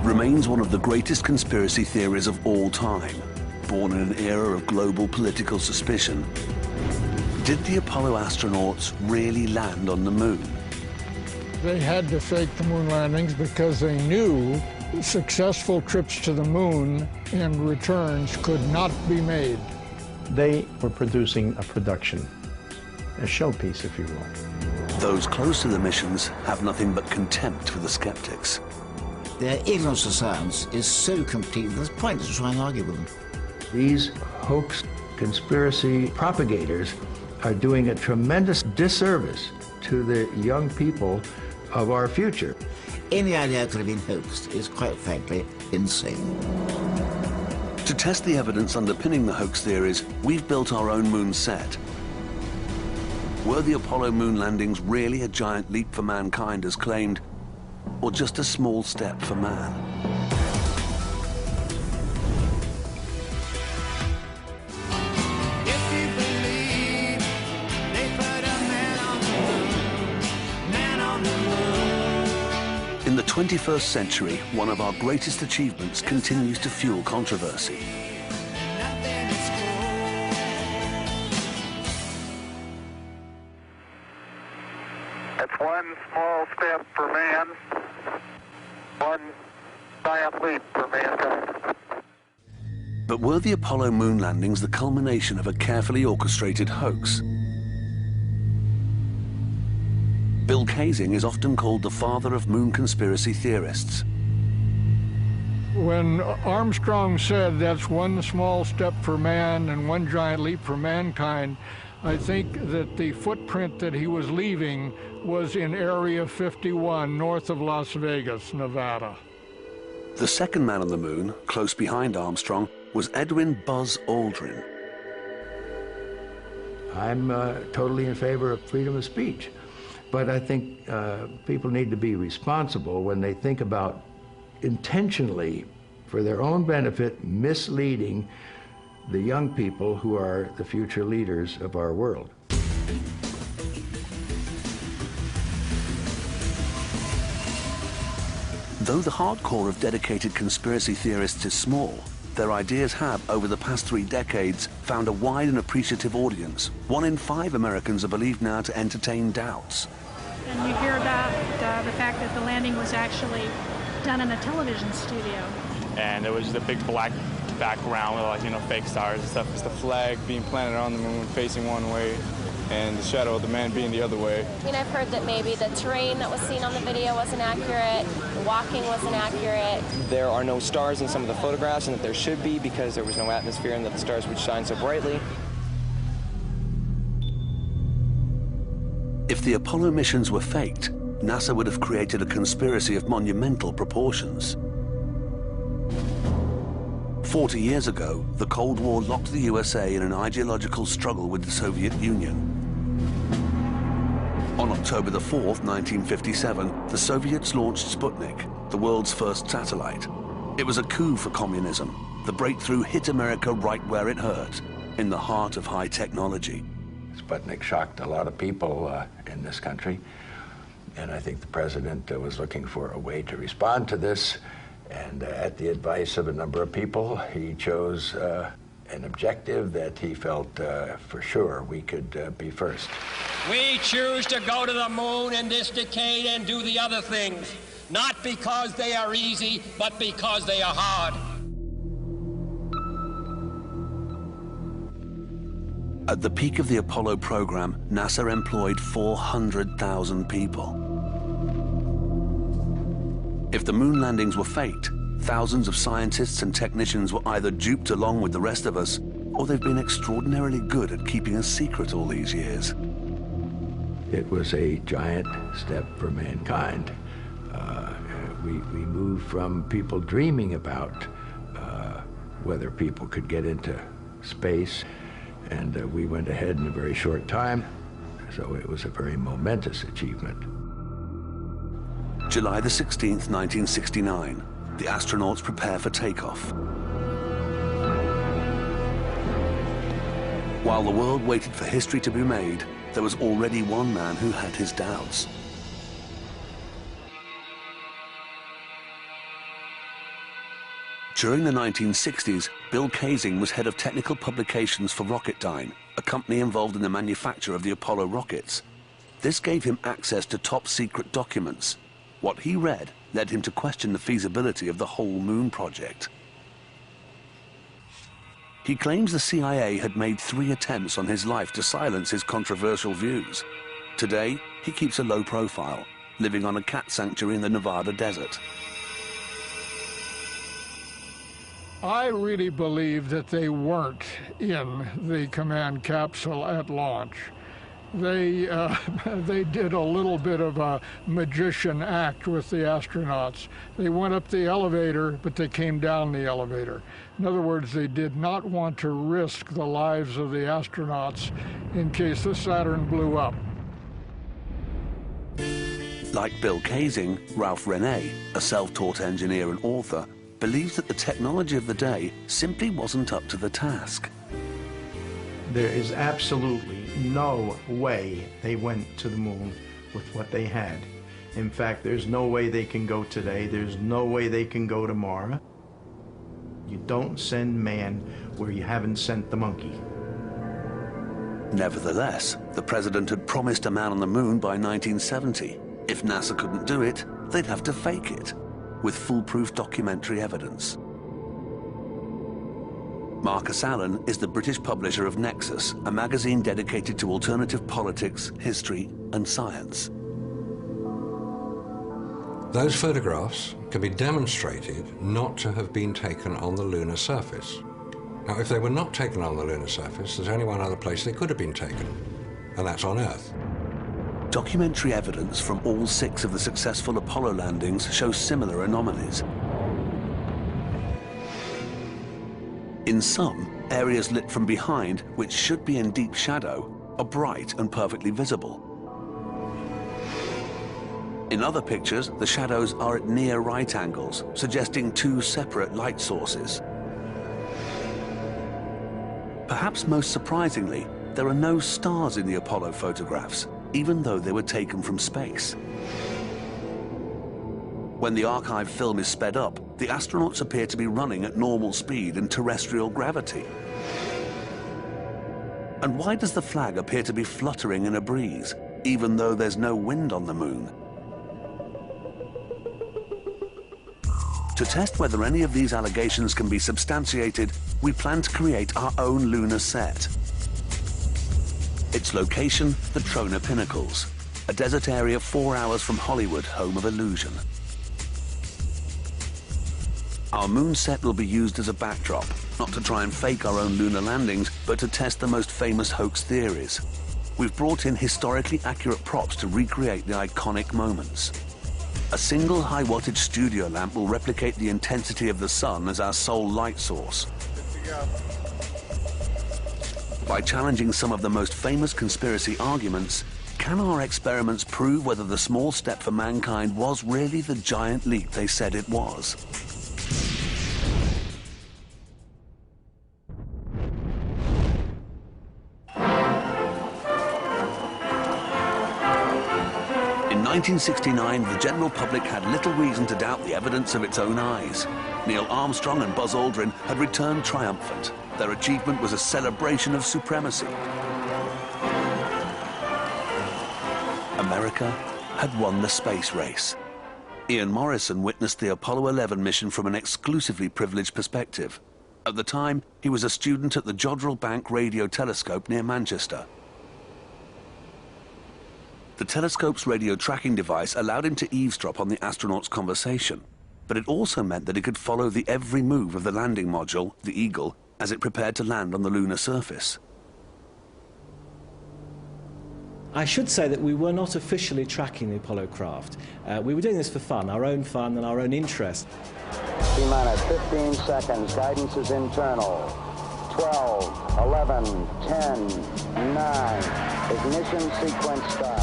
remains one of the greatest conspiracy theories of all time, born in an era of global political suspicion. Did the Apollo astronauts really land on the moon? They had to fake the moon landings because they knew successful trips to the moon and returns could not be made. They were producing a production, a showpiece, if you will. Those close to the missions have nothing but contempt for the skeptics. Their ignorance of science is so complete that it's pointless to try and argue with them. These hoax conspiracy propagators are doing a tremendous disservice to the young people of our future. Any idea could have been hoaxed is, quite frankly, insane. To test the evidence underpinning the hoax theories, we've built our own moon set. Were the Apollo moon landings really a giant leap for mankind as claimed, or just a small step for man? In the 21st century, one of our greatest achievements continues to fuel controversy. It's one small step for man, one giant leap for mankind. But were the Apollo moon landings the culmination of a carefully orchestrated hoax? Bill Kaysing is often called the father of moon conspiracy theorists. When Armstrong said that's one small step for man and one giant leap for mankind, I think that the footprint that he was leaving was in Area 51, north of Las Vegas, Nevada. The second man on the moon, close behind Armstrong, was Edwin Buzz Aldrin. I'm totally in favor of freedom of speech. But I think people need to be responsible when they think about intentionally, for their own benefit, misleading the young people who are the future leaders of our world. Though the hardcore of dedicated conspiracy theorists is small, their ideas have, over the past 3 decades, found a wide and appreciative audience. 1 in 5 Americans are believed now to entertain doubts. And you hear about the fact that the landing was actually done in a television studio. And there was just a big black background with, like, you know, fake stars and stuff. It's the flag being planted on the moon facing one way and the shadow of the man being the other way. I mean, I've heard that maybe the terrain that was seen on the video wasn't accurate, the walking wasn't accurate. There are no stars in some of the photographs, and that there should be because there was no atmosphere and that the stars would shine so brightly. If the Apollo missions were faked, NASA would have created a conspiracy of monumental proportions. 40 years ago, the Cold War locked the USA in an ideological struggle with the Soviet Union. On October the 4th, 1957, the Soviets launched Sputnik, the world's first satellite. It was a coup for communism. The breakthrough hit America right where it hurt, in the heart of high technology. Sputnik shocked a lot of people in this country, and I think the president was looking for a way to respond to this, and at the advice of a number of people, he chose an objective that he felt for sure we could be first. We choose to go to the moon in this decade and do the other things, not because they are easy, but because they are hard. At the peak of the Apollo program, NASA employed 400,000 people. If the moon landings were faked, thousands of scientists and technicians were either duped along with the rest of us, or they've been extraordinarily good at keeping a secret all these years. It was a giant step for mankind. We moved from people dreaming about whether people could get into space, and we went ahead in a very short time, so it was a very momentous achievement. July the 16th, 1969, the astronauts prepare for takeoff. While the world waited for history to be made, there was already one man who had his doubts. During the 1960s, Bill Kaysing was head of technical publications for Rocketdyne, a company involved in the manufacture of the Apollo rockets. This gave him access to top-secret documents. What he read led him to question the feasibility of the whole moon project. He claims the CIA had made 3 attempts on his life to silence his controversial views. Today, he keeps a low profile, living on a cat sanctuary in the Nevada desert. I really believe that they weren't in the command capsule at launch. They did a little bit of a magician act with the astronauts. They went up the elevator, but they came down the elevator. In other words, they did not want to risk the lives of the astronauts in case the Saturn blew up. Like Bill Kaysing, Ralph Rene, a self-taught engineer and author, believes that the technology of the day simply wasn't up to the task. There is absolutely no way they went to the moon with what they had. In fact, there's no way they can go today. There's no way they can go tomorrow. You don't send man where you haven't sent the monkey. Nevertheless, the president had promised a man on the moon by 1970. If NASA couldn't do it, they'd have to fake it, with foolproof documentary evidence. Marcus Allen is the British publisher of Nexus, a magazine dedicated to alternative politics, history, and science. Those photographs can be demonstrated not to have been taken on the lunar surface. Now, if they were not taken on the lunar surface, there's only one other place they could have been taken, and that's on Earth. Documentary evidence from all 6 of the successful Apollo landings shows similar anomalies. In some, areas lit from behind, which should be in deep shadow, are bright and perfectly visible. In other pictures, the shadows are at near right angles, suggesting 2 separate light sources. Perhaps most surprisingly, there are no stars in the Apollo photographs, even though they were taken from space. When the archive film is sped up, the astronauts appear to be running at normal speed in terrestrial gravity. And why does the flag appear to be fluttering in a breeze, even though there's no wind on the moon? To test whether any of these allegations can be substantiated, we plan to create our own lunar set. Its location, the Trona Pinnacles, a desert area 4 hours from Hollywood, home of Illusion. Our moon set will be used as a backdrop, not to try and fake our own lunar landings, but to test the most famous hoax theories. We've brought in historically accurate props to recreate the iconic moments. A single high-wattage studio lamp will replicate the intensity of the sun as our sole light source. By challenging some of the most famous conspiracy arguments, can our experiments prove whether the small step for mankind was really the giant leap they said it was? In 1969, the general public had little reason to doubt the evidence of its own eyes. Neil Armstrong and Buzz Aldrin had returned triumphant. Their achievement was a celebration of supremacy. America had won the space race. Ian Morrison witnessed the Apollo 11 mission from an exclusively privileged perspective. At the time, he was a student at the Jodrell Bank Radio Telescope near Manchester. The telescope's radio tracking device allowed him to eavesdrop on the astronauts' conversation, but it also meant that he could follow the every move of the landing module, the Eagle, as it prepared to land on the lunar surface. I should say that we were not officially tracking the Apollo craft. We were doing this for fun, our own fun and our own interest. T-minus 15 seconds, guidance is internal. 12, 11, 10, 9, ignition sequence start.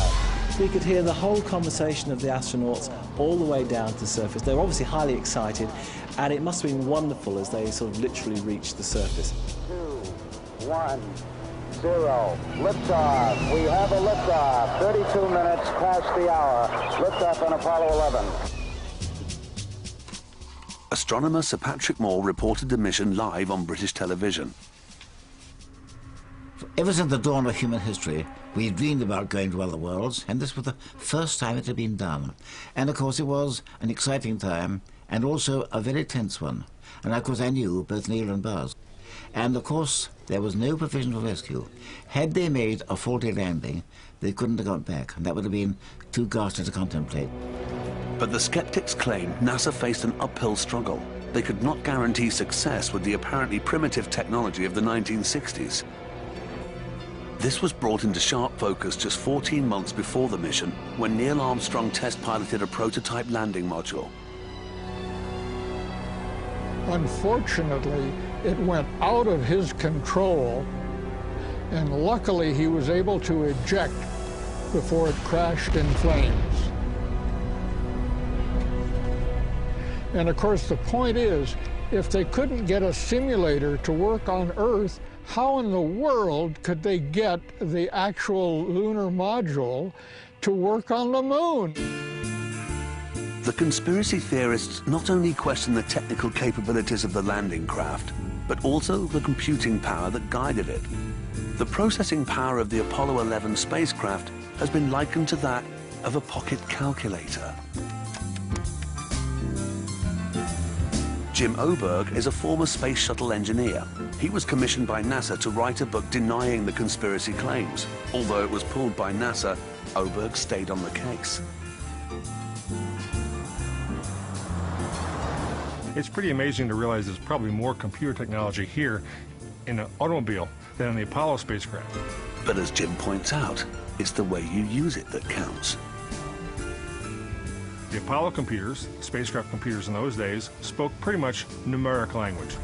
We could hear the whole conversation of the astronauts all the way down to the surface. They were obviously highly excited, and it must have been wonderful as they sort of literally reached the surface. 2, 1, 0, liftoff. We have a liftoff. 32 minutes past the hour. Liftoff on Apollo 11. Astronomer Sir Patrick Moore reported the mission live on British television. Ever since the dawn of human history, we've dreamed about going to other worlds, and this was the first time it had been done. And of course it was an exciting time, and also a very tense one. And of course I knew both Neil and Buzz. And of course there was no provision for rescue. Had they made a faulty landing, they couldn't have got back, and that would have been too ghastly to contemplate. But the skeptics claimed NASA faced an uphill struggle. They could not guarantee success with the apparently primitive technology of the 1960s. This was brought into sharp focus just 14 months before the mission, when Neil Armstrong test-piloted a prototype landing module. Unfortunately, it went out of his control, and luckily he was able to eject before it crashed in flames. And of course, the point is, if they couldn't get a simulator to work on Earth, how in the world could they get the actual lunar module to work on the moon? The conspiracy theorists not only question the technical capabilities of the landing craft, but also the computing power that guided it. The processing power of the Apollo 11 spacecraft has been likened to that of a pocket calculator. Jim Oberg is a former space shuttle engineer. He was commissioned by NASA to write a book denying the conspiracy claims. Although it was pulled by NASA, Oberg stayed on the case. It's pretty amazing to realize there's probably more computer technology here in an automobile than in the Apollo spacecraft. But as Jim points out, it's the way you use it that counts. The Apollo computers, spacecraft computers in those days, spoke pretty much numeric language.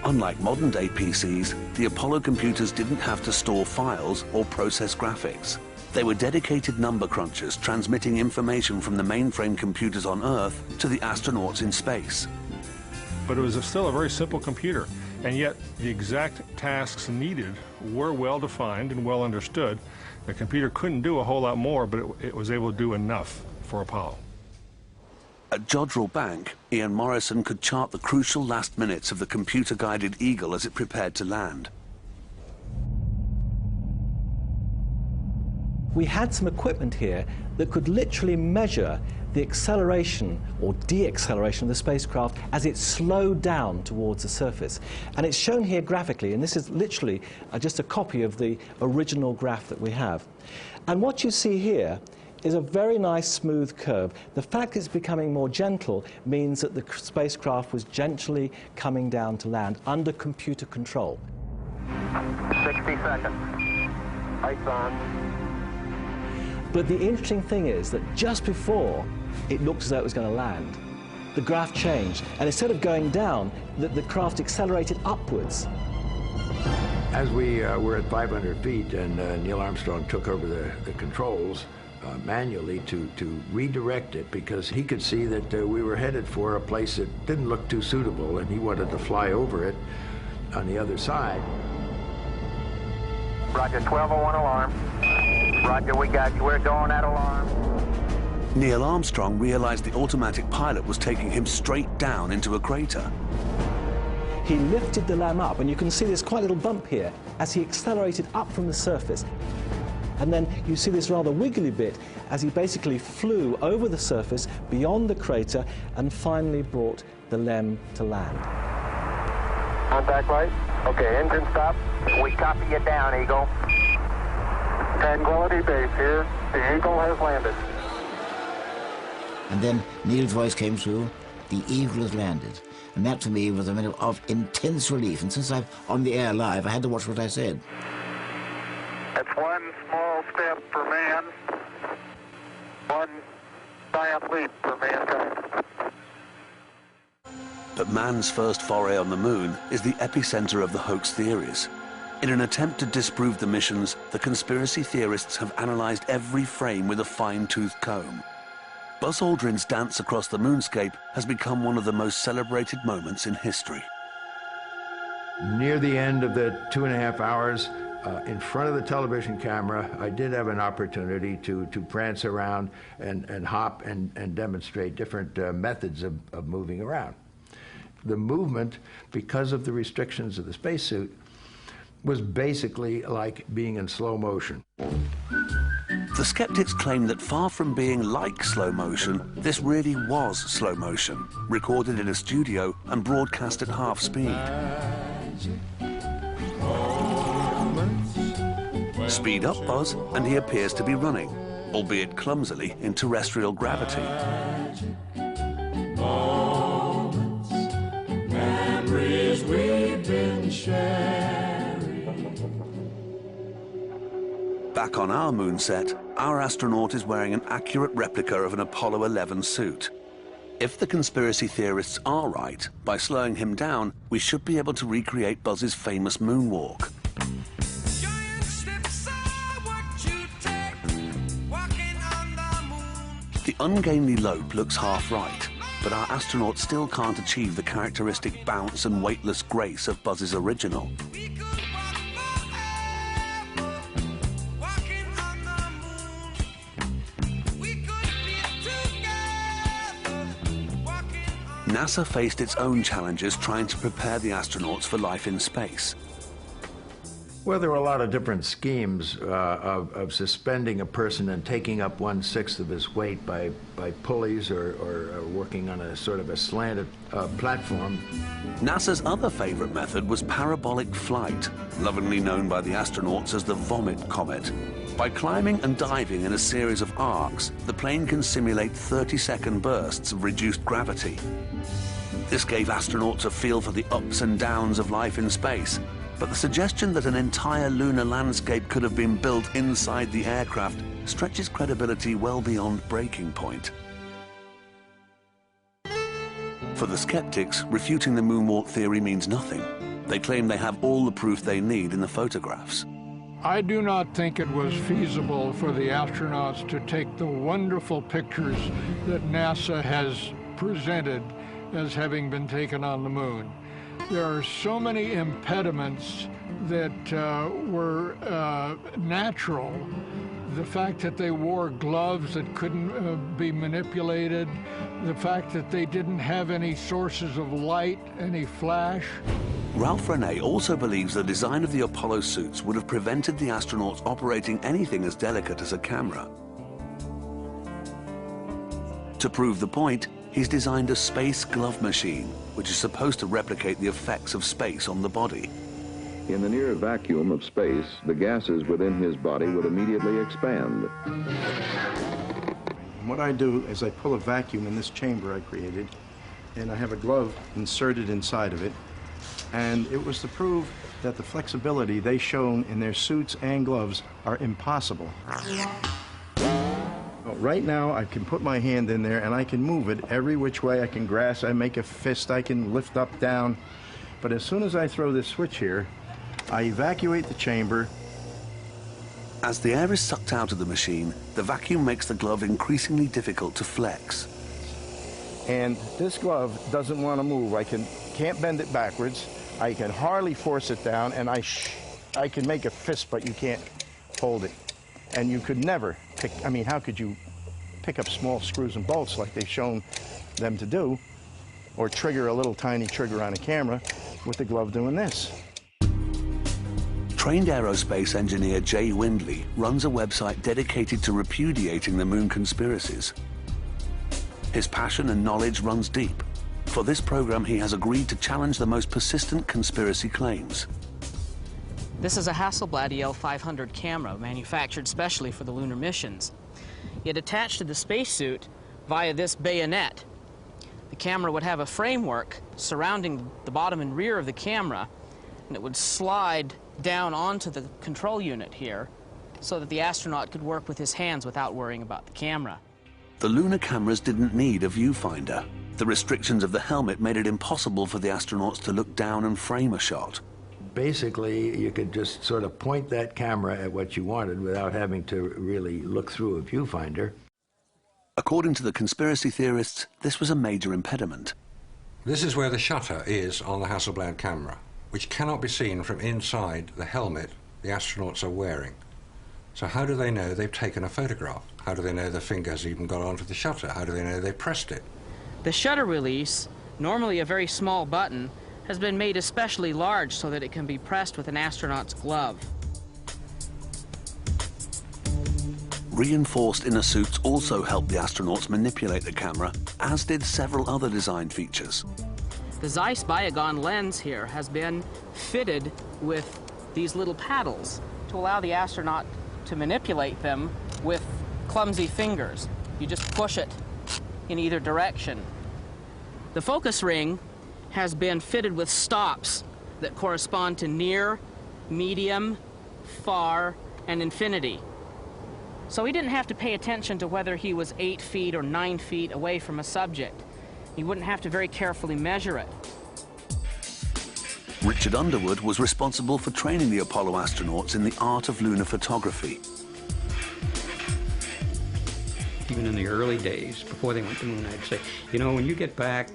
Unlike modern-day PCs, the Apollo computers didn't have to store files or process graphics. They were dedicated number crunchers transmitting information from the mainframe computers on Earth to the astronauts in space. But it was still a very simple computer, and yet the exact tasks needed were well defined and well understood. The computer couldn't do a whole lot more, but it was able to do enough for Apollo. At Jodrell Bank, Ian Morrison could chart the crucial last minutes of the computer-guided Eagle as it prepared to land. We had some equipment here that could literally measure the acceleration or deacceleration of the spacecraft as it slowed down towards the surface. And it's shown here graphically, and this is literally just a copy of the original graph that we have. And what you see here is a very nice smooth curve. The fact it's becoming more gentle means that the spacecraft was gently coming down to land under computer control. 60 seconds. Lights on. But the interesting thing is that just before it looked as though it was going to land, the graph changed, and instead of going down, the craft accelerated upwards. As we were at 500 feet and Neil Armstrong took over the controls manually to redirect it, because he could see that we were headed for a place that didn't look too suitable, and he wanted to fly over it on the other side. Roger, 1201 alarm. Roger, we got you. We're going at alarm. Neil Armstrong realized the automatic pilot was taking him straight down into a crater. He lifted the LEM up, and you can see this quite little bump here as he accelerated up from the surface. And then you see this rather wiggly bit as he basically flew over the surface beyond the crater and finally brought the LEM to land. Contact light. Okay, engine stop. We copy you down, Eagle. Tranquility Base here. The Eagle has landed. And then Neil's voice came through, the Eagle has landed. And that to me was a minute of intense relief. And since I'm on the air live, I had to watch what I said. That's one small step for man, one giant leap for mankind. But man's first foray on the moon is the epicenter of the hoax theories. In an attempt to disprove the missions, the conspiracy theorists have analyzed every frame with a fine-toothed comb. Buzz Aldrin's dance across the moonscape has become one of the most celebrated moments in history. Near the end of the 2.5 hours, In front of the television camera, I did have an opportunity to prance around and hop and demonstrate different methods of moving around. The movement, because of the restrictions of the spacesuit, was basically like being in slow motion. The skeptics claim that far from being like slow motion, this really was slow motion, recorded in a studio and broadcast at half speed. Speed up Buzz, and he appears to be running, albeit clumsily, in terrestrial gravity. Memories we've been sharing. Back on our moon set, our astronaut is wearing an accurate replica of an Apollo 11 suit. If the conspiracy theorists are right, by slowing him down, we should be able to recreate Buzz's famous moonwalk. The ungainly lope looks half right, but our astronaut still can't achieve the characteristic bounce and weightless grace of Buzz's original. NASA faced its own challenges trying to prepare the astronauts for life in space. Well, there were a lot of different schemes of suspending a person and taking up 1/6 of his weight by pulleys or working on a sort of a slanted platform. NASA's other favorite method was parabolic flight, lovingly known by the astronauts as the Vomit Comet. By climbing and diving in a series of arcs, the plane can simulate 30-second bursts of reduced gravity. This gave astronauts a feel for the ups and downs of life in space, but the suggestion that an entire lunar landscape could have been built inside the aircraft stretches credibility well beyond breaking point. For the skeptics, refuting the moonwalk theory means nothing. They claim they have all the proof they need in the photographs. I do not think it was feasible for the astronauts to take the wonderful pictures that NASA has presented as having been taken on the moon. There are so many impediments that were natural. The fact that they wore gloves that couldn't be manipulated, the fact that they didn't have any sources of light, any flash. Ralph Rene also believes the design of the Apollo suits would have prevented the astronauts operating anything as delicate as a camera. To prove the point, he's designed a space glove machine, which is supposed to replicate the effects of space on the body. In the near vacuum of space, the gases within his body would immediately expand. What I do is I pull a vacuum in this chamber I created, and I have a glove inserted inside of it. And it was to prove that the flexibility they shown in their suits and gloves are impossible. Right now, I can put my hand in there and I can move it every which way. I can grasp, I make a fist, I can lift up, down. But as soon as I throw this switch here, I evacuate the chamber. As the air is sucked out of the machine, the vacuum makes the glove increasingly difficult to flex. And this glove doesn't want to move. I can't bend it backwards. I can hardly force it down, and I can make a fist, but you can't hold it. And you could never pick, I mean, how could you pick up small screws and bolts like they've shown them to do, or trigger a little tiny trigger on a camera with the glove doing this? Trained aerospace engineer Jay Windley runs a website dedicated to repudiating the moon conspiracies. His passion and knowledge runs deep. For this program, he has agreed to challenge the most persistent conspiracy claims. This is a Hasselblad EL500 camera manufactured specially for the lunar missions. Yet attached to the spacesuit via this bayonet, the camera would have a framework surrounding the bottom and rear of the camera, and it would slide down onto the control unit here so that the astronaut could work with his hands without worrying about the camera. The lunar cameras didn't need a viewfinder. The restrictions of the helmet made it impossible for the astronauts to look down and frame a shot. Basically, you could just sort of point that camera at what you wanted without having to really look through a viewfinder. According to the conspiracy theorists, this was a major impediment. This is where the shutter is on the Hasselblad camera, which cannot be seen from inside the helmet the astronauts are wearing. So how do they know they've taken a photograph? How do they know the fingers even got onto the shutter? How do they know they pressed it? The shutter release, normally a very small button, has been made especially large so that it can be pressed with an astronaut's glove. Reinforced inner suits also help the astronauts manipulate the camera, as did several other design features. The Zeiss Biogon lens here has been fitted with these little paddles to allow the astronaut to manipulate them with clumsy fingers. You just push it in either direction. The focus ring has been fitted with stops that correspond to near, medium, far, and infinity. So he didn't have to pay attention to whether he was 8 feet or 9 feet away from a subject. He wouldn't have to very carefully measure it. Richard Underwood was responsible for training the Apollo astronauts in the art of lunar photography. Even in the early days, before they went to the moon, I'd say, you know, when you get back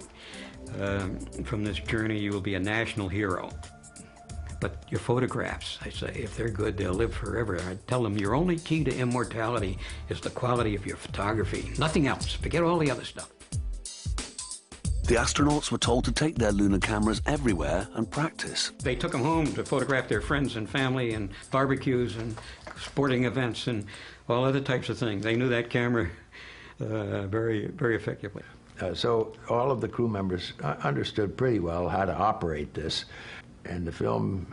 from this journey, you will be a national hero. But your photographs, I say, if they're good, they'll live forever. I tell them your only key to immortality is the quality of your photography. Nothing else. Forget all the other stuff. The astronauts were told to take their lunar cameras everywhere and practice. They took them home to photograph their friends and family and barbecues and sporting events and all other types of things. They knew that camera very, very effectively. So all of the crew members understood pretty well how to operate this. And the film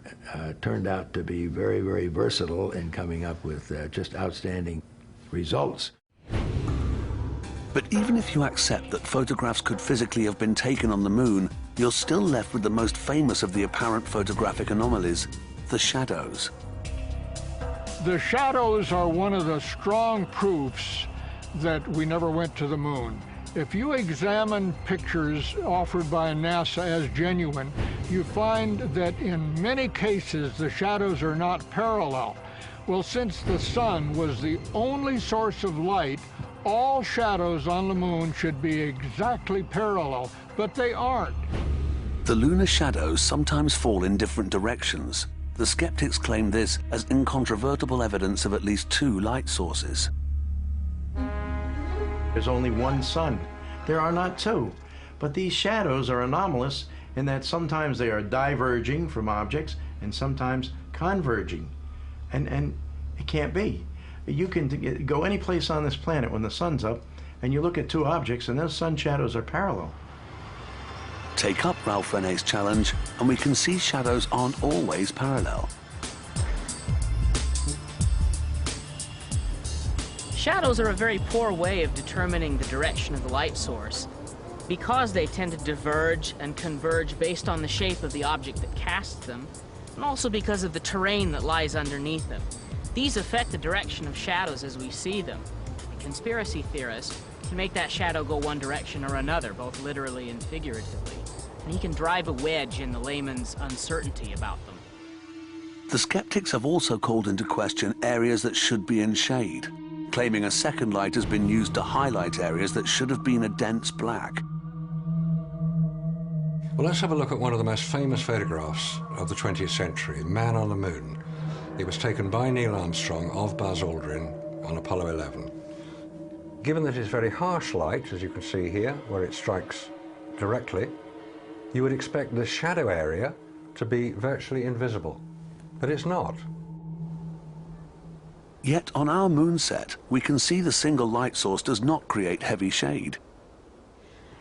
turned out to be very, very versatile in coming up with just outstanding results. But even if you accept that photographs could physically have been taken on the moon, you're still left with the most famous of the apparent photographic anomalies, the shadows. The shadows are one of the strong proofs that we never went to the moon. If you examine pictures offered by NASA as genuine, you find that in many cases the shadows are not parallel. Well, since the sun was the only source of light, all shadows on the moon should be exactly parallel, but they aren't. The lunar shadows sometimes fall in different directions. The skeptics claim this as incontrovertible evidence of at least 2 light sources. There's only one sun. There are not 2. But these shadows are anomalous in that sometimes they are diverging from objects and sometimes converging. And it can't be. You can go any place on this planet when the sun's up and you look at 2 objects and those sun shadows are parallel. Take up Ralph René's challenge and we can see shadows aren't always parallel. Shadows are a very poor way of determining the direction of the light source because they tend to diverge and converge based on the shape of the object that casts them, and also because of the terrain that lies underneath them. These affect the direction of shadows as we see them. A conspiracy theorist can make that shadow go one direction or another, both literally and figuratively, and he can drive a wedge in the layman's uncertainty about them. The skeptics have also called into question areas that should be in shade, claiming a second light has been used to highlight areas that should have been a dense black. Well, let's have a look at one of the most famous photographs of the 20th century, Man on the Moon. It was taken by Neil Armstrong of Buzz Aldrin on Apollo 11. Given that it's very harsh light, as you can see here, where it strikes directly, you would expect the shadow area to be virtually invisible, but it's not. Yet on our moon set, we can see the single light source does not create heavy shade.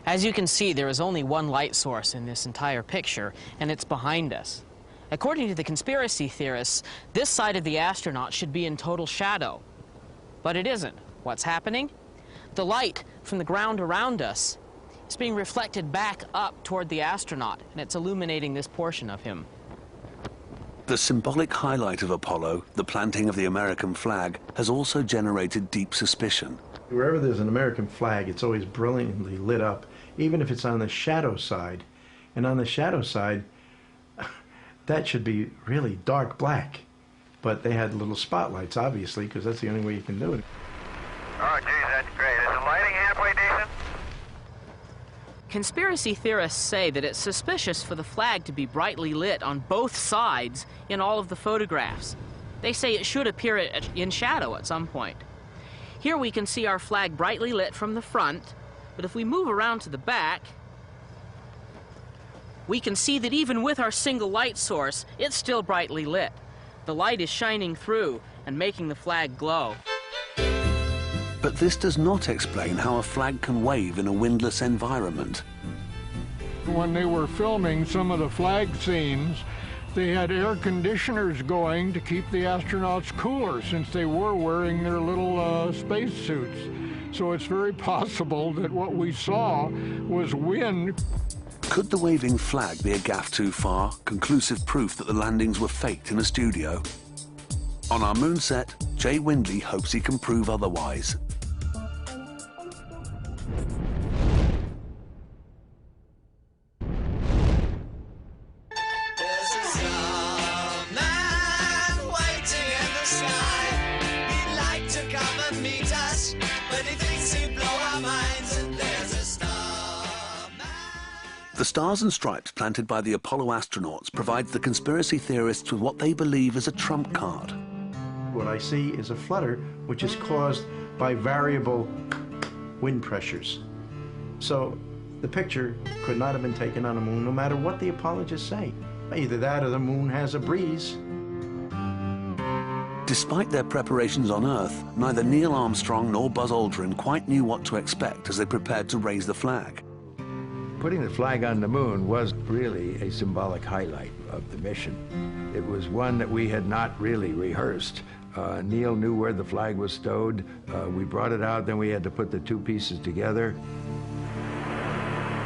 As you can see, there is only one light source in this entire picture, and it's behind us. According to the conspiracy theorists, this side of the astronaut should be in total shadow. But it isn't. What's happening? The light from the ground around us is being reflected back up toward the astronaut, and it's illuminating this portion of him. The symbolic highlight of Apollo, the planting of the American flag, has also generated deep suspicion. Wherever there's an American flag, it's always brilliantly lit up, even if it's on the shadow side. And on the shadow side, that should be really dark black. But they had little spotlights, obviously, because that's the only way you can do it. Oh, geez, that's great. Is the lighting halfway decent? Conspiracy theorists say that it's suspicious for the flag to be brightly lit on both sides in all of the photographs. They say it should appear in shadow at some point. Here we can see our flag brightly lit from the front, but if we move around to the back, we can see that even with our single light source, it's still brightly lit. The light is shining through and making the flag glow. But this does not explain how a flag can wave in a windless environment. When they were filming some of the flag scenes, they had air conditioners going to keep the astronauts cooler since they were wearing their little space suits. So it's very possible that what we saw was wind. Could the waving flag be a gaffe too far? Conclusive proof that the landings were faked in a studio? On our moon set, Jay Windley hopes he can prove otherwise. The stars and stripes planted by the Apollo astronauts provides the conspiracy theorists with what they believe is a trump card. What I see is a flutter which is caused by variable wind pressures. So the picture could not have been taken on the moon no matter what the apologists say. Either that or the moon has a breeze. Despite their preparations on Earth, neither Neil Armstrong nor Buzz Aldrin quite knew what to expect as they prepared to raise the flag. Putting the flag on the moon was really a symbolic highlight of the mission. It was one that we had not really rehearsed. Neil knew where the flag was stowed. We brought it out, then we had to put the two pieces together.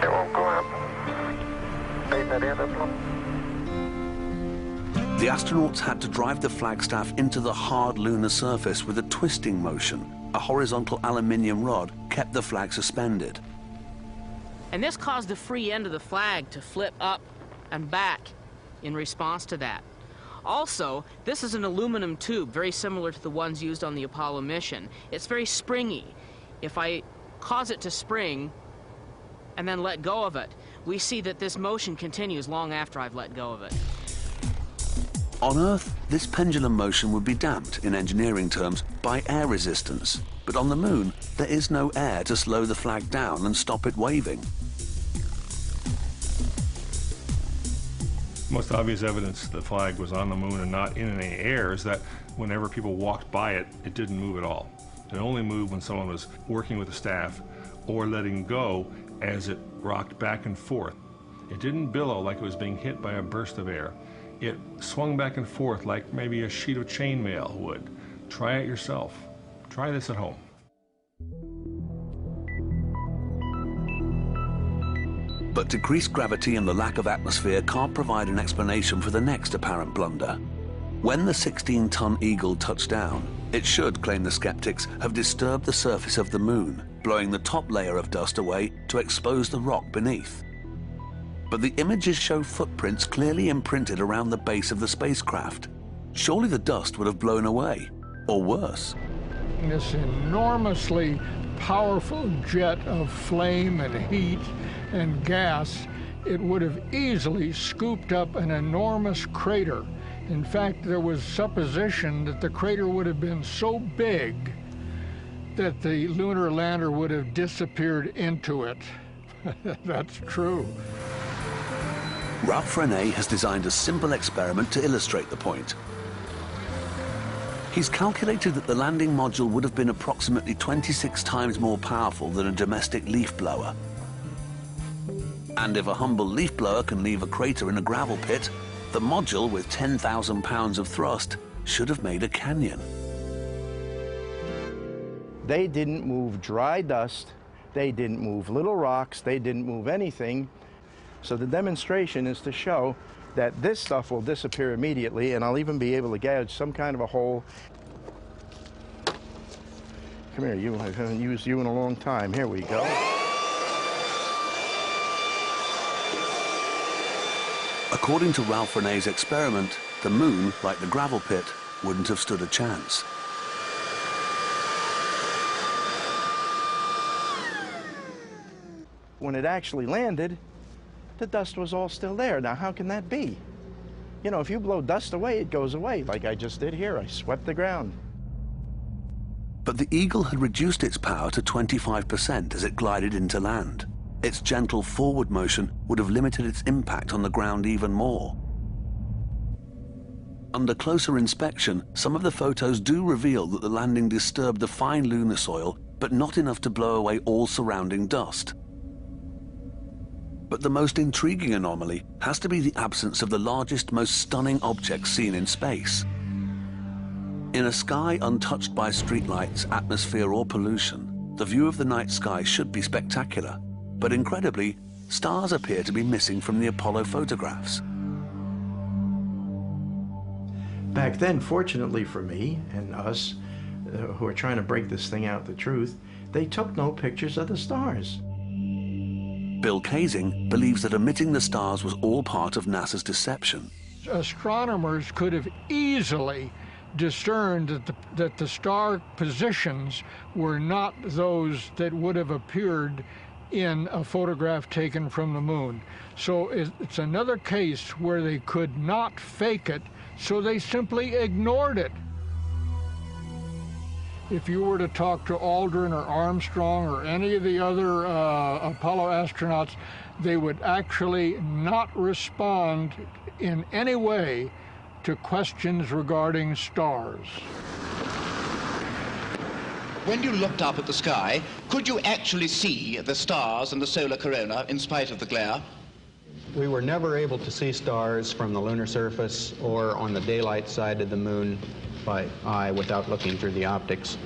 It won't go up. Leave that in the The astronauts had to drive the flagstaff into the hard lunar surface with a twisting motion. A horizontal aluminium rod kept the flag suspended. And this caused the free end of the flag to flip up and back in response to that. Also, this is an aluminum tube, very similar to the ones used on the Apollo mission. It's very springy. If I cause it to spring and then let go of it, we see that this motion continues long after I've let go of it. On Earth, this pendulum motion would be damped, in engineering terms, by air resistance. But on the moon, there is no air to slow the flag down and stop it waving. Most obvious evidence the flag was on the moon and not in any air is that whenever people walked by it, it didn't move at all. It only moved when someone was working with the staff or letting go as it rocked back and forth. It didn't billow like it was being hit by a burst of air. It swung back and forth like maybe a sheet of chainmail would. Try it yourself. Try this at home. But decreased gravity and the lack of atmosphere can't provide an explanation for the next apparent blunder. When the 16-ton Eagle touched down, it should, claim the skeptics, have disturbed the surface of the moon, blowing the top layer of dust away to expose the rock beneath. But the images show footprints clearly imprinted around the base of the spacecraft. Surely the dust would have blown away, or worse. This enormously powerful jet of flame and heat and gas, it would have easily scooped up an enormous crater. In fact, there was supposition that the crater would have been so big that the lunar lander would have disappeared into it. That's true. Ralph Rene has designed a simple experiment to illustrate the point. He's calculated that the landing module would have been approximately 26 times more powerful than a domestic leaf blower. And if a humble leaf blower can leave a crater in a gravel pit, the module with 10,000 pounds of thrust should have made a canyon. They didn't move dry dust, they didn't move little rocks, they didn't move anything. So the demonstration is to show that this stuff will disappear immediately, and I'll even be able to gouge some kind of a hole. Come here, I haven't used you in a long time. Here we go. According to Ralph Rene's experiment, the moon, like the gravel pit, wouldn't have stood a chance. When it actually landed, the dust was all still there. Now, how can that be? You know, if you blow dust away, it goes away, like I just did here. I swept the ground. But the Eagle had reduced its power to 25% as it glided into land. Its gentle forward motion would have limited its impact on the ground even more. Under closer inspection, some of the photos do reveal that the landing disturbed the fine lunar soil, but not enough to blow away all surrounding dust. But the most intriguing anomaly has to be the absence of the largest, most stunning object seen in space. In a sky untouched by streetlights, atmosphere, or pollution, the view of the night sky should be spectacular. But incredibly, stars appear to be missing from the Apollo photographs. Back then, fortunately for me and us who are trying to break this thing out, the truth, they took no pictures of the stars. Bill Kaysing believes that omitting the stars was all part of NASA's deception. Astronomers could have easily discerned that the star positions were not those that would have appeared in a photograph taken from the moon. So it's another case where they could not fake it, so they simply ignored it. If you were to talk to Aldrin or Armstrong or any of the other Apollo astronauts, they would actually not respond in any way to questions regarding stars. When you looked up at the sky, could you actually see the stars and the solar corona in spite of the glare? We were never able to see stars from the lunar surface or on the daylight side of the moon by eye without looking through the optics.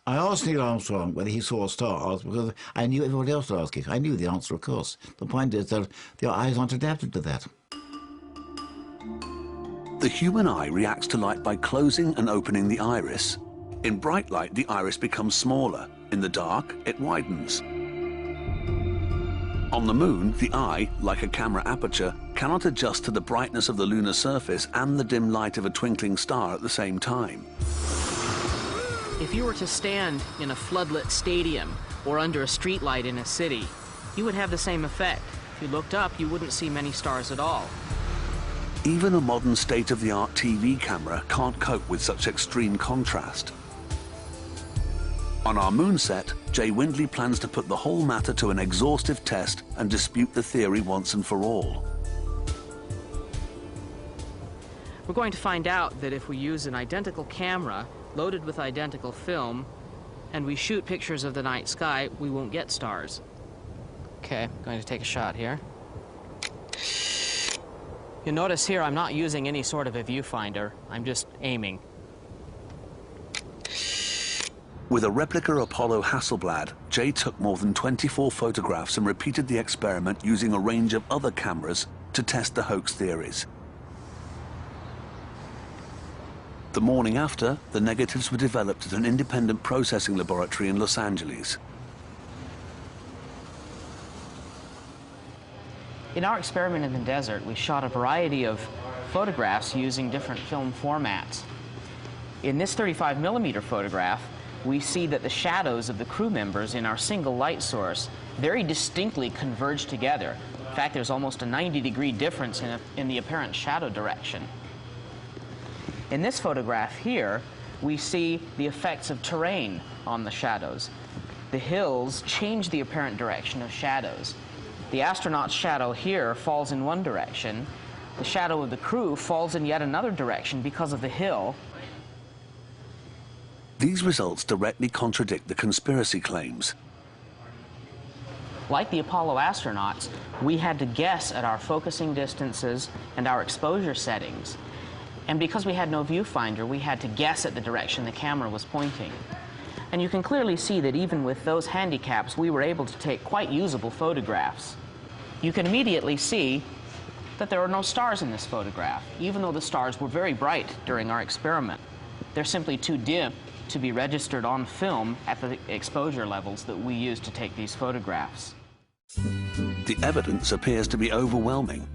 I asked Neil Armstrong whether he saw stars because I knew everybody else would ask it. I knew the answer, of course. The point is that the eyes aren't adapted to that. The human eye reacts to light by closing and opening the iris. In bright light, the iris becomes smaller. In the dark, it widens. On the moon, the eye, like a camera aperture, cannot adjust to the brightness of the lunar surface and the dim light of a twinkling star at the same time. If you were to stand in a floodlit stadium or under a streetlight in a city, you would have the same effect. If you looked up, you wouldn't see many stars at all. Even a modern state-of-the-art TV camera can't cope with such extreme contrast. On our moon set, Jay Windley plans to put the whole matter to an exhaustive test and dispute the theory once and for all. We're going to find out that if we use an identical camera loaded with identical film and we shoot pictures of the night sky, we won't get stars. Okay, I'm going to take a shot here. You'll notice here I'm not using any sort of a viewfinder. I'm just aiming. With a replica Apollo Hasselblad, Jay took more than 24 photographs and repeated the experiment using a range of other cameras to test the hoax theories. The morning after, the negatives were developed at an independent processing laboratory in Los Angeles. In our experiment in the desert, we shot a variety of photographs using different film formats. In this 35mm photograph, we see that the shadows of the crew members in our single light source very distinctly converge together. In fact, there's almost a 90-degree difference in the apparent shadow direction. In this photograph here, we see the effects of terrain on the shadows. The hills change the apparent direction of shadows. The astronaut's shadow here falls in one direction. The shadow of the crew falls in yet another direction because of the hill. These results directly contradict the conspiracy claims. Like the Apollo astronauts, we had to guess at our focusing distances and our exposure settings. And because we had no viewfinder, we had to guess at the direction the camera was pointing. And you can clearly see that even with those handicaps, we were able to take quite usable photographs. You can immediately see that there are no stars in this photograph, even though the stars were very bright during our experiment. They're simply too dim to be registered on film at the exposure levels that we used to take these photographs. The evidence appears to be overwhelming.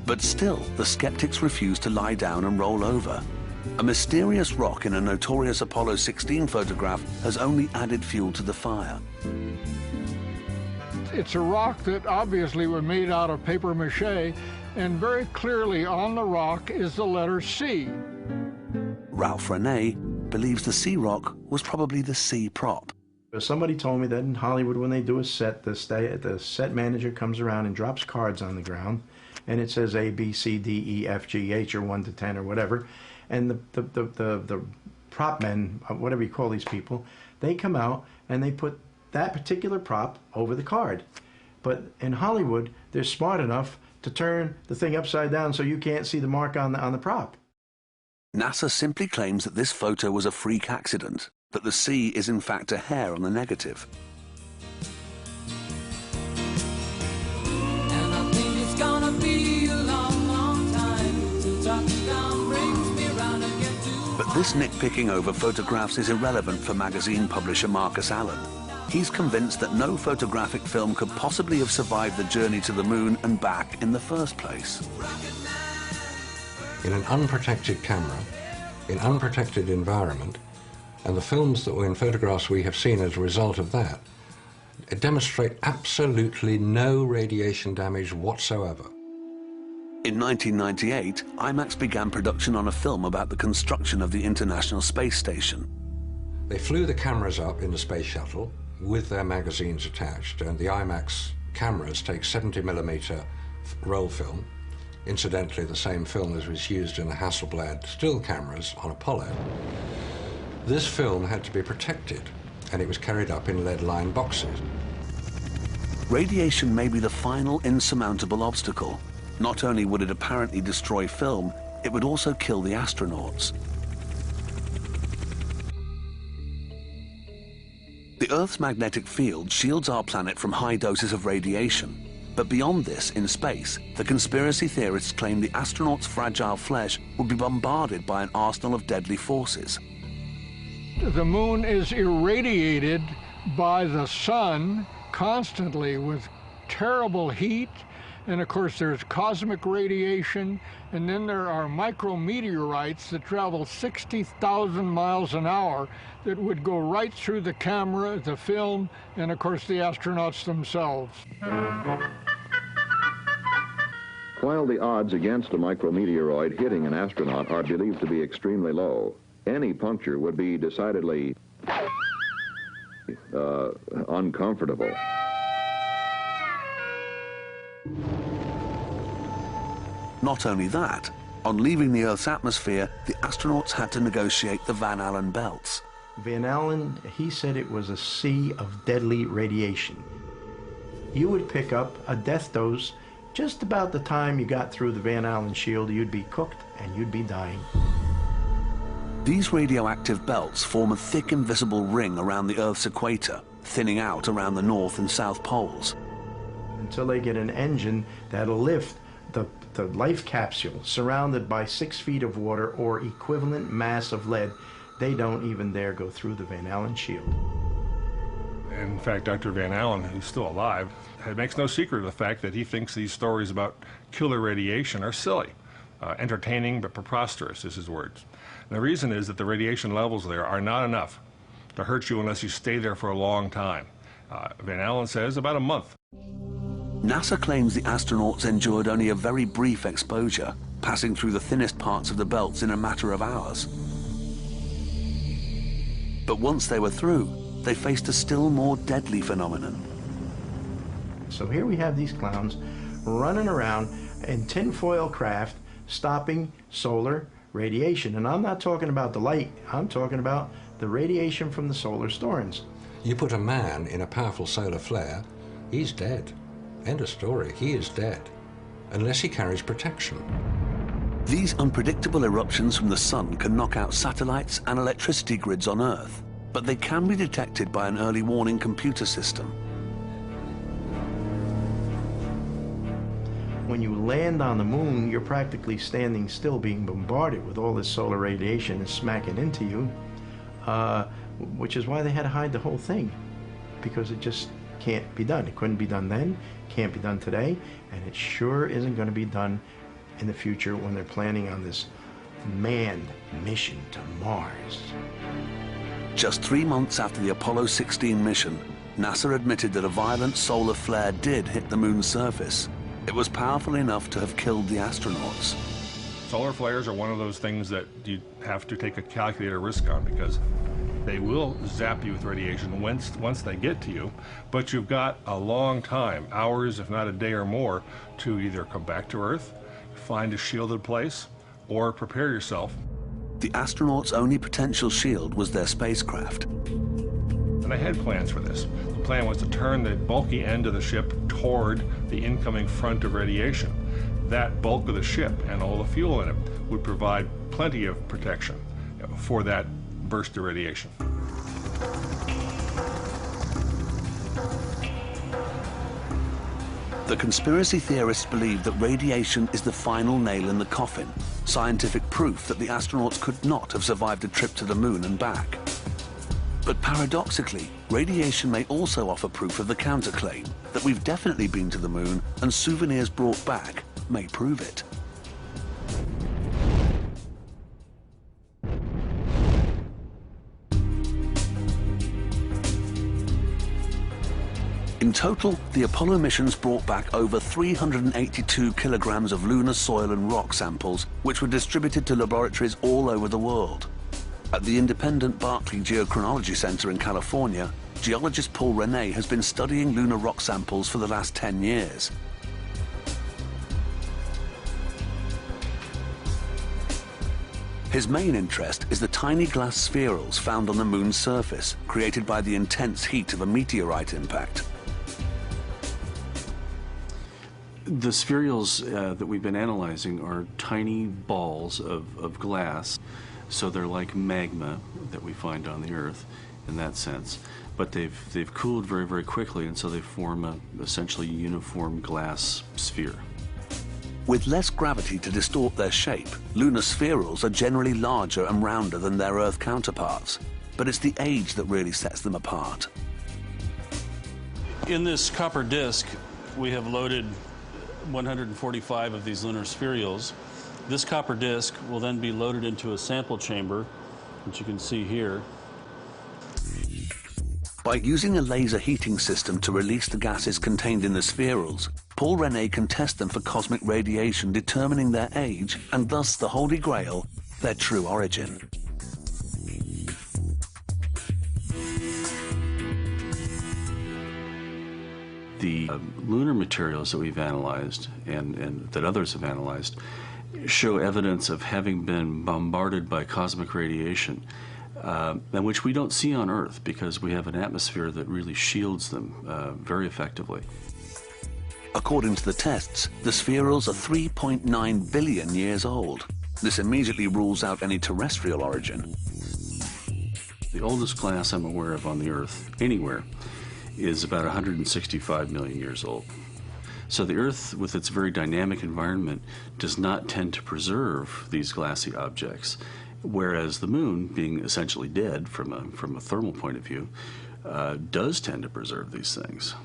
But still, the skeptics refuse to lie down and roll over. A mysterious rock in a notorious Apollo 16 photograph has only added fuel to the fire. It's a rock that obviously was made out of paper mache, and very clearly on the rock is the letter C. Ralph Rene believes the C rock was probably the C prop. Somebody told me that in Hollywood, when they do a set, the set manager comes around and drops cards on the ground, and it says A, B, C, D, E, F, G, H, or 1 to 10 or whatever, and the prop men, whatever you call these people, they come out and they put that particular prop over the card. But in Hollywood, they're smart enough to turn the thing upside down so you can't see the mark on the prop. NASA simply claims that this photo was a freak accident, that the C is in fact a hair on the negative. And I think it's gonna be a long, long time till touchdown brings me round again to... But this nitpicking over photographs is irrelevant for magazine publisher Marcus Allen. He's convinced that no photographic film could possibly have survived the journey to the moon and back in the first place. In an unprotected camera, in unprotected environment, and the films that were in photographs we have seen as a result of that, demonstrate absolutely no radiation damage whatsoever. In 1998, IMAX began production on a film about the construction of the International Space Station. They flew the cameras up in the space shuttle with their magazines attached, and the IMAX cameras take 70mm roll film, incidentally the same film as was used in the Hasselblad still cameras on Apollo. This film had to be protected, and it was carried up in lead-lined boxes. Radiation may be the final insurmountable obstacle. Not only would it apparently destroy film, it would also kill the astronauts. The Earth's magnetic field shields our planet from high doses of radiation. But beyond this, in space, the conspiracy theorists claim the astronauts' fragile flesh would be bombarded by an arsenal of deadly forces. The moon is irradiated by the sun constantly with terrible heat, and of course there's cosmic radiation, and then there are micrometeorites that travel 60,000 miles an hour that would go right through the camera, the film, and of course the astronauts themselves. While the odds against a micrometeoroid hitting an astronaut are believed to be extremely low, any puncture would be decidedly uncomfortable. Not only that, on leaving the Earth's atmosphere, the astronauts had to negotiate the Van Allen belts. Van Allen, he said it was a sea of deadly radiation. You would pick up a death dose just about the time you got through the Van Allen shield. You'd be cooked and you'd be dying. These radioactive belts form a thick invisible ring around the Earth's equator, thinning out around the North and South poles. Until they get an engine that'll lift the life capsule surrounded by 6 feet of water or equivalent mass of lead, they don't even dare go through the Van Allen shield. In fact, Dr. Van Allen, who's still alive, makes no secret of the fact that he thinks these stories about killer radiation are silly. Entertaining but preposterous is his words. And the reason is that the radiation levels there are not enough to hurt you unless you stay there for a long time. Van Allen says about a month. NASA claims the astronauts endured only a very brief exposure, passing through the thinnest parts of the belts in a matter of hours. But once they were through, they faced a still more deadly phenomenon. So here we have these clowns running around in tinfoil craft, stopping solar radiation. And I'm not talking about the light, I'm talking about the radiation from the solar storms. You put a man in a powerful solar flare, he's dead. End of story. He is dead, unless he carries protection. These unpredictable eruptions from the sun can knock out satellites and electricity grids on Earth, but they can be detected by an early warning computer system. When you land on the moon, you're practically standing still being bombarded with all this solar radiation and smacking into you, which is why they had to hide the whole thing, because it just can't be done. It couldn't be done then, can't be done today, and it sure isn't going to be done in the future when they're planning on this manned mission to Mars. Just 3 months after the Apollo 16 mission, NASA admitted that a violent solar flare did hit the moon's surface. It was powerful enough to have killed the astronauts. Solar flares are one of those things that you have to take a calculated risk on, because they will zap you with radiation once they get to you, but you've got a long time, hours if not a day or more, to either come back to Earth, find a shielded place, or prepare yourself. The astronauts' only potential shield was their spacecraft. And they had plans for this. The plan was to turn the bulky end of the ship toward the incoming front of radiation. That bulk of the ship and all the fuel in it would provide plenty of protection for that burst of radiation. The conspiracy theorists believe that radiation is the final nail in the coffin, scientific proof that the astronauts could not have survived a trip to the moon and back. But paradoxically, radiation may also offer proof of the counterclaim, that we've definitely been to the moon and souvenirs brought back may prove it. In total, the Apollo missions brought back over 382 kilograms of lunar soil and rock samples, which were distributed to laboratories all over the world. At the independent Berkeley Geochronology Center in California, geologist Paul Rene has been studying lunar rock samples for the last 10 years. His main interest is the tiny glass spherules found on the moon's surface, created by the intense heat of a meteorite impact. The spherules that we've been analyzing are tiny balls of glass, so they're like magma that we find on the Earth in that sense. But they've cooled very, very quickly, and so they form a essentially uniform glass sphere. With less gravity to distort their shape, lunar spherules are generally larger and rounder than their Earth counterparts. But it's the age that really sets them apart. In this copper disk, we have loaded 145 of these lunar spherules. This copper disk will then be loaded into a sample chamber, which you can see here. By using a laser heating system to release the gases contained in the spherules, Paul Rene can test them for cosmic radiation, determining their age and thus the Holy Grail, their true origin. The lunar materials that we've analyzed and that others have analyzed show evidence of having been bombarded by cosmic radiation, and which we don't see on Earth because we have an atmosphere that really shields them very effectively. According to the tests, the spherules are 3.9 billion years old. This immediately rules out any terrestrial origin. The oldest glass I'm aware of on the Earth, anywhere, is about 165 million years old. So the Earth, with its very dynamic environment, does not tend to preserve these glassy objects, whereas the Moon, being essentially dead from a thermal point of view, does tend to preserve these things.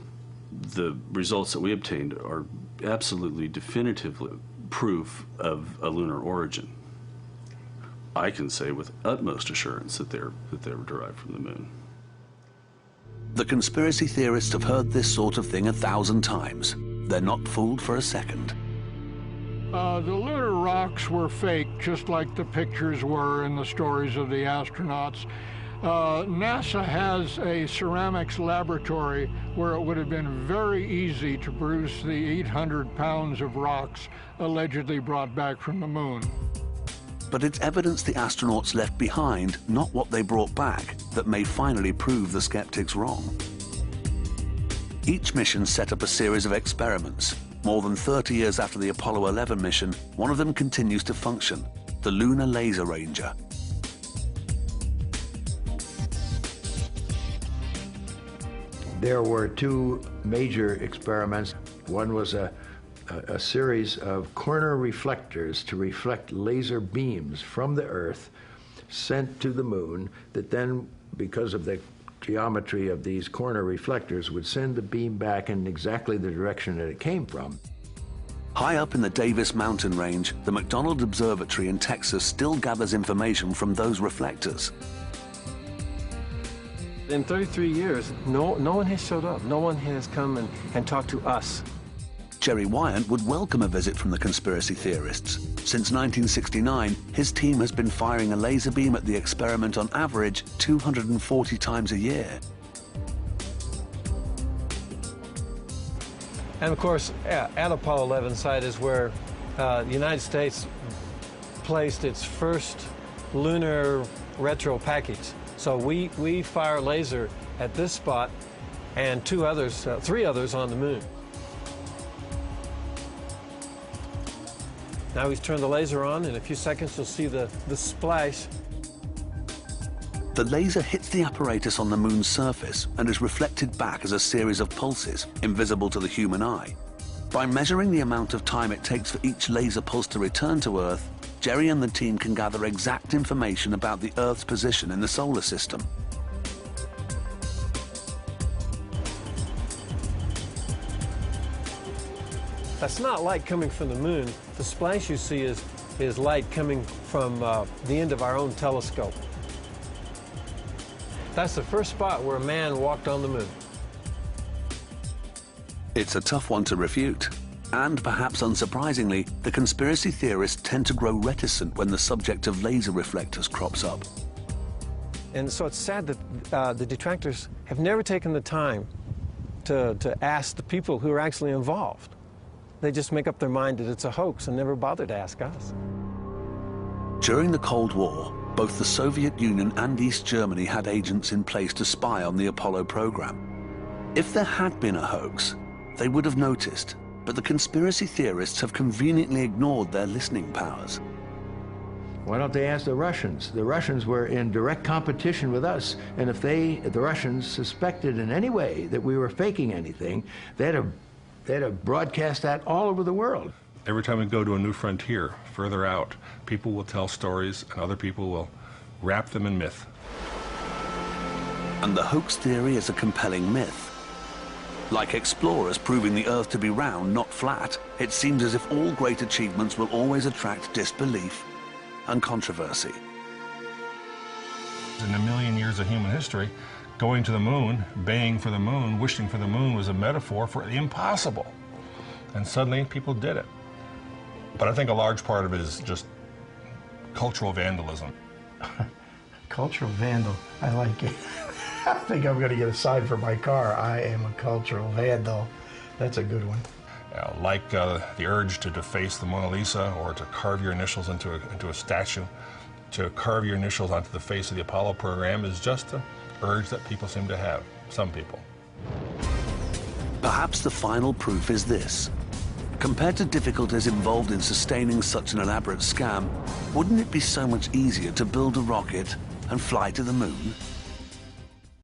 The results that we obtained are absolutely definitively proof of a lunar origin. I can say with utmost assurance that they were derived from the Moon. The conspiracy theorists have heard this sort of thing 1,000 times. They're not fooled for a second. The lunar rocks were fake, just like the pictures were in the stories of the astronauts. NASA has a ceramics laboratory where it would have been very easy to produce the 800 pounds of rocks allegedly brought back from the moon. But it's evidence the astronauts left behind, not what they brought back, that may finally prove the skeptics wrong. Each mission set up a series of experiments. More than 30 years after the Apollo 11 mission, one of them continues to function, the Lunar Laser Ranger. There were two major experiments. One was a series of corner reflectors to reflect laser beams from the Earth sent to the moon that then, because of the geometry of these corner reflectors, would send the beam back in exactly the direction that it came from. High up in the Davis Mountain Range, the McDonald Observatory in Texas still gathers information from those reflectors. In 33 years, no one has showed up. No one has come and talked to us. Jerry Wyant would welcome a visit from the conspiracy theorists. Since 1969, his team has been firing a laser beam at the experiment on average 240 times a year. And of course, at Apollo 11 site is where the United States placed its first lunar retro package. So we fire laser at this spot and three others on the moon. Now he's turned the laser on. In a few seconds, you'll see the splash. The laser hits the apparatus on the moon's surface and is reflected back as a series of pulses, invisible to the human eye. By measuring the amount of time it takes for each laser pulse to return to Earth, Jerry and the team can gather exact information about the Earth's position in the solar system. That's not light coming from the moon. The splash you see is light coming from the end of our own telescope. That's the first spot where a man walked on the moon. It's a tough one to refute. And perhaps unsurprisingly, the conspiracy theorists tend to grow reticent when the subject of laser reflectors crops up. And so it's sad that the detractors have never taken the time to ask the people who are actually involved. They just make up their mind that it's a hoax and never bother to ask us. During the Cold War, both the Soviet Union and East Germany had agents in place to spy on the Apollo program. If there had been a hoax, they would have noticed, but the conspiracy theorists have conveniently ignored their listening powers. Why don't they ask the Russians? The Russians were in direct competition with us, and if the Russians suspected in any way that we were faking anything, they'd have broadcast that all over the world. Every time we go to a new frontier, further out, people will tell stories and other people will wrap them in myth. And the hoax theory is a compelling myth. Like explorers proving the Earth to be round, not flat, it seems as if all great achievements will always attract disbelief and controversy. In a million years of human history, going to the moon, baying for the moon, wishing for the moon was a metaphor for the impossible. And suddenly people did it. But I think a large part of it is just cultural vandalism. Cultural vandal, I like it. I think I'm going to get a sign for my car. I am a cultural vandal. That's a good one. Like the urge to deface the Mona Lisa or to carve your initials into a statue, to carve your initials onto the face of the Apollo program is just an urge that people seem to have, some people. Perhaps the final proof is this. Compared to difficulties involved in sustaining such an elaborate scam, wouldn't it be so much easier to build a rocket and fly to the moon?